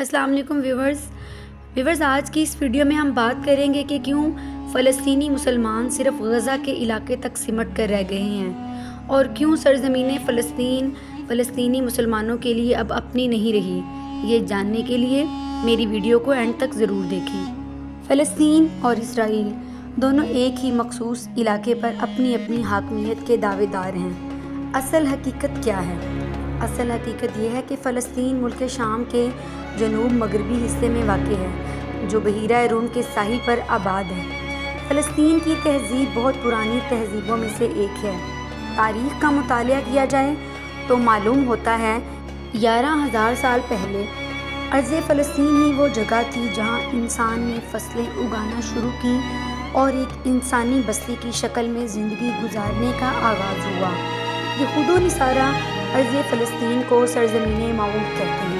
अस्सलाम वालेकुम व्यूवर्स आज की इस वीडियो में हम बात करेंगे कि क्यों फ़लस्तीनी मुसलमान सिर्फ गज़ा के इलाके तक सिमट कर रह गए हैं और क्यों सरज़मीन फ़लस्तीनी मुसलमानों के लिए अब अपनी नहीं रही। ये जानने के लिए मेरी वीडियो को एंड तक ज़रूर देखें। फ़लस्तीन और इसराइल दोनों एक ही मखसूस इलाके पर अपनी अपनी हाकमियत के दावेदार हैं। असल हकीकत क्या है? असल हकीकत यह है कि फ़लस्तीन मुल्क शाम के जनूब मगरबी हिस्से में वाक़ है, जो बहीरा रूम के साहिल पर आबाद है। फ़लस्तीन की तहज़ीब बहुत पुरानी तहज़ीबों में से एक है। तारीख़ का मुतालिया किया जाए तो मालूम होता है 11,000 साल पहले अर्ज़ फ़लस्तीन ही वो जगह थी जहाँ इंसान ने फसलें उगाना शुरू की और एक इंसानी बस्ती की शक्ल में ज़िंदगी गुजारने का आगाज़ हुआ। यहूद व नसारा अर्ज़ फ़लस्तीन को सरज़मीन मऊद कहते हैं।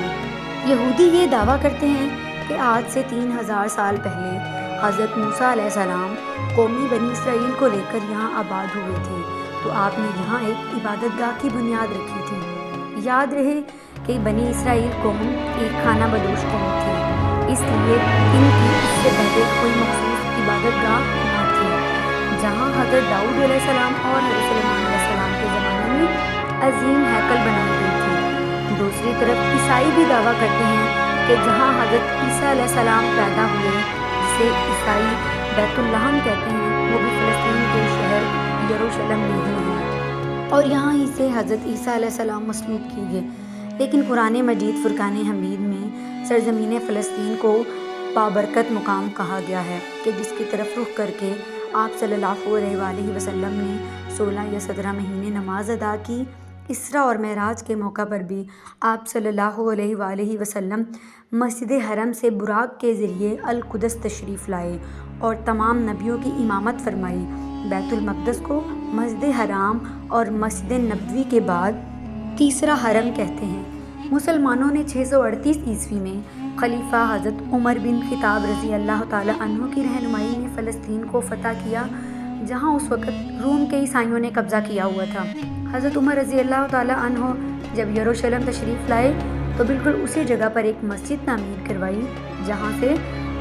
यहूदी ये दावा करते हैं कि आज से 3,000 साल पहले हज़रत मूसा अलैहिस्सलाम कौमी बनी इसराइल को लेकर यहाँ आबाद हुए थे, तो आपने यहाँ एक इबादतगाह की बुनियाद रखी थी। याद रहे कि बनी इसराइल कौम एक खाना बदोश कौम थी, इसलिए इनकी इससे पहले कोई मखसूस इबादतगाह न थी। जहाँ हज़रत दाऊद अलैहिस्सलाम और हज़रत सुलेमान अलैहिस्सलाम के ज़माने में अजीम हैकल बनाई गई थी। दूसरी तरफ ईसाई भी दावा करते हैं कि जहाँ हज़रत ईसा अलैहिस्सलाम पैदा हुए, जिसे ईसाई बैतुल्लहम कहते हैं, वो भी फ़लस्तीन के शहर यरूशलेम में ही है और यहाँ ही से हज़रत ईसा अलैहिस्सलाम मसलूब किए गए। लेकिन कुरान मजीद फुरकान हमीद में सरज़मीन फ़लस्तीन को बाबरकत मुकाम कहा गया है कि जिसकी तरफ रुख करके आप सल्लल्लाहु अलैहि वसल्लम ने 16 या 17 महीने नमाज अदा की। इसरा और महराज के मौका पर भी आप सल्लल्लाहु अलैहि वसल्लम मस्जिद हरम से बुराक के ज़रिए अल कुदस तशरीफ़ लाए और तमाम नबियों की इमामत फरमाई। बैतुल मक़दस को मस्जिद हराम और मस्जिद नबवी के बाद तीसरा हरम कहते हैं। मुसलमानों ने 638 ईस्वी में खलीफा हज़रत उमर बिन ख़िताब रज़ी अल्लाह ताला अन्हु की रहनुमाई में फ़लस्तीन को फ़तह किया, जहाँ उस वक़्त रूम के ईसाइयों ने कब्ज़ा किया हुआ था। हज़रत उमर रज़ी अल्लाह ताला अन्हु जब यरूशलेम तशरीफ़ लाए तो बिल्कुल उसी जगह पर एक मस्जिद तामीर करवाई, जहाँ से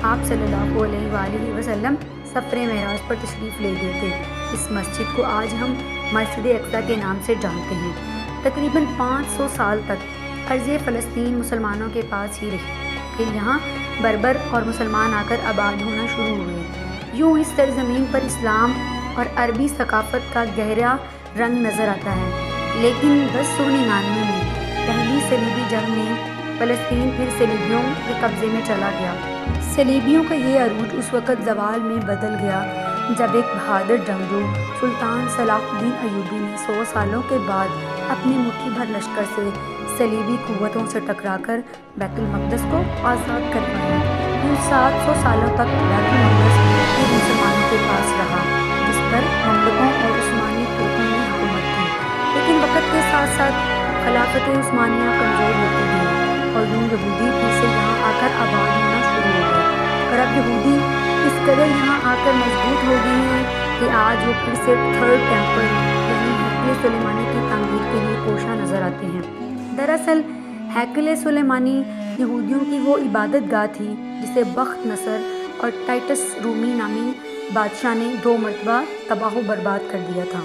आप सल्लल्लाहु अलैहि वसल्लम सफ़रे महराज पर तशरीफ़ ले गए थे। इस मस्जिद को आज हम मस्जिद अक़सा के नाम से जानते हैं। तकरीबन 500 साल तक अर्ज़ फ़लस्तीन मुसलमानों के पास ही रही, फिर यहाँ बर्बर और मुसलमान आकर आबाद होना शुरू हुए। यूँ इस सरज़मीन पर इस्लाम और अरबी सकाफ़त का गहरा रंग नज़र आता है। लेकिन 1099 में पहली सलीबी जंग में फ़लस्तीन फिर सलीबियों के कब्ज़े में चला गया। सलीबियों का ये अरूज उस वक़्त ज़वाल में बदल गया जब एक बहादुर जंगजू सुल्तान सलाहुद्दीन अय्यूबी ने 100 सालों के बाद अपने मुट्ठी भर लश्कर से सलीबी क़ुव्वतों से टकराकर बैतुल मक़दस को आज़ाद करवाया। इन 700 सालों तक बैतुल मक़दस फिर मुसलमानों के पास रहा, जिस पर ममलकों और उस्मानी तुर्कों ने हुकूमत की। लेकिन वक़्त के साथ साथ खिलाफत उस्मानिया कमज़ोर होती गई और यूँ यहूदी फिर से यहाँ आकर आबाद होना शुरू हो गए। और अब यहूदी इस कदर यहाँ आकर मजबूत हो गए हैं कि आज वो फिर से थर्ड टेम्पल यानी हैकल सुलेमानी की तामीर के लिए कोशा नज़र आते हैं। दरअसल हैकल सुलेमानी यहूदियों की वो इबादतगाह थी जिसे बख्त नसर और टाइटस रूमी नामी बादशाह ने 2 मरतबा तबाह बर्बाद कर दिया था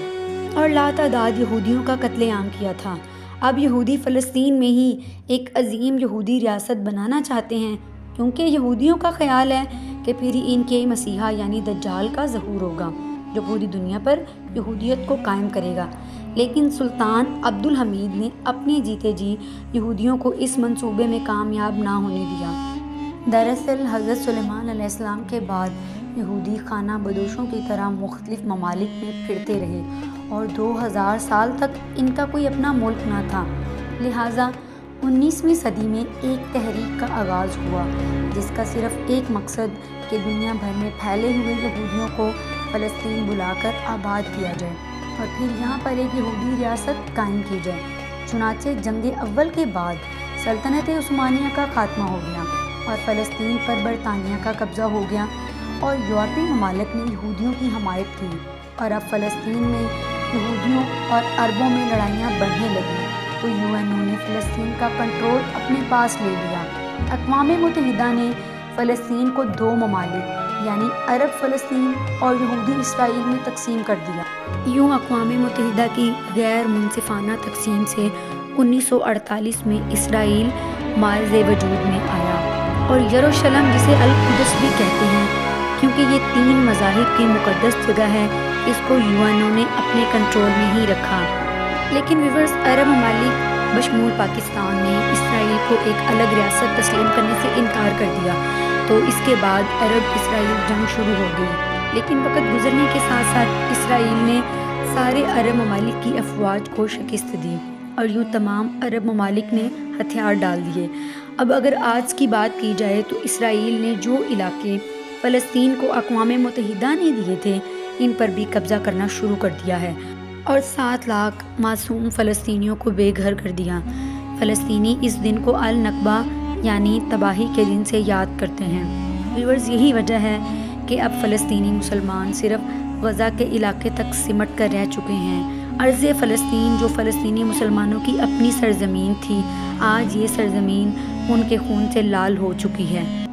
और लातादाद यहूदियों का कत्लेआम किया था। अब यहूदी फ़लस्तीन में ही एक अजीम यहूदी रियासत बनाना चाहते हैं, क्योंकि यहूदियों का ख्याल है कि फिर इनके मसीहा यानी दज्जाल का ज़हूर होगा, जो पूरी दुनिया पर यहूदियत को कायम करेगा। लेकिन सुल्तान अब्दुल हमीद ने अपने जीते जी यहूदियों को इस मंसूबे में कामयाब ना होने दिया। दरअसल हज़रत सुलेमान अलैहिस्सलाम के बाद यहूदी खाना बदोशों की तरह मुख्तलिफ ममालिक में फिरते रहे और 2000 साल तक इनका कोई अपना मुल्क ना था। लिहाजा 19वीं सदी में एक तहरीक का आगाज़ हुआ, जिसका सिर्फ एक मकसद कि दुनिया भर में फैले हुए यहूदियों को फ़लस्तीन बुलाकर आबाद किया जाए और फिर यहाँ पर एक यहूदी रियासत कायम की जाए। चुनाचे जंग अव्वल के बाद सल्तनत उस्मानिया का खात्मा हो गया और फ़लस्तीन पर बरतानिया का कब्ज़ा हो गया और यूरोपीय ममालिक ने यहूदियों की हमायत की और अब फ़लस्तीन में यहूदियों और अरबों में लड़ाइयाँ बढ़ने लगीं, तो यूएनओ ने फ़लस्तीन का कंट्रोल अपने पास ले लिया اقوام متحدہ نے فلسطین کو دو ممالک یعنی عرب فلسطین اور یہودی اسرائیل میں تقسیم کر دیا۔ یوں اقوام متحدہ کی غیر منصفانہ تقسیم سے 1948 میں اسرائیل معرض وجود میں آیا اور یروشلم، جسے القدس بھی کہتے ہیں کیونکہ یہ 3 مذاہب کی مقدس جگہ ہے، اس کو یو نے اپنے کنٹرول میں ہی رکھا۔ لیکن ویورز، عرب ممالک بشمول پاکستان نے اسرائیل کو ایک الگ ریاست تسلیم کرنے سے انکار کر دیا، تو اس کے بعد عرب اسرائیل جنگ شروع ہو گئی۔ لیکن وقت گزرنے کے ساتھ ساتھ اسرائیل نے سارے عرب ممالک کی افواج کو شکست دی اور یوں تمام عرب ممالک نے ہتھیار ڈال دیے۔ اب اگر آج کی بات کی جائے تو اسرائیل نے جو علاقے فلسطین کو اقوام متحدہ نے دیے تھے، ان پر بھی قبضہ کرنا شروع کر دیا ہے اور 7 لاکھ معصوم فلسطینیوں کو بے گھر کر دیا۔ فلسطینی اس دن کو النکبہ یعنی تباہی کے دن سے یاد کرتے ہیں۔ ویورز، یہی وجہ ہے کہ اب فلسطینی مسلمان صرف غزہ کے علاقے تک سمٹ کر رہ چکے ہیں۔ ارض فلسطین جو فلسطینی مسلمانوں کی اپنی سرزمین تھی، آج یہ سرزمین ان کے خون سے لال ہو چکی ہے۔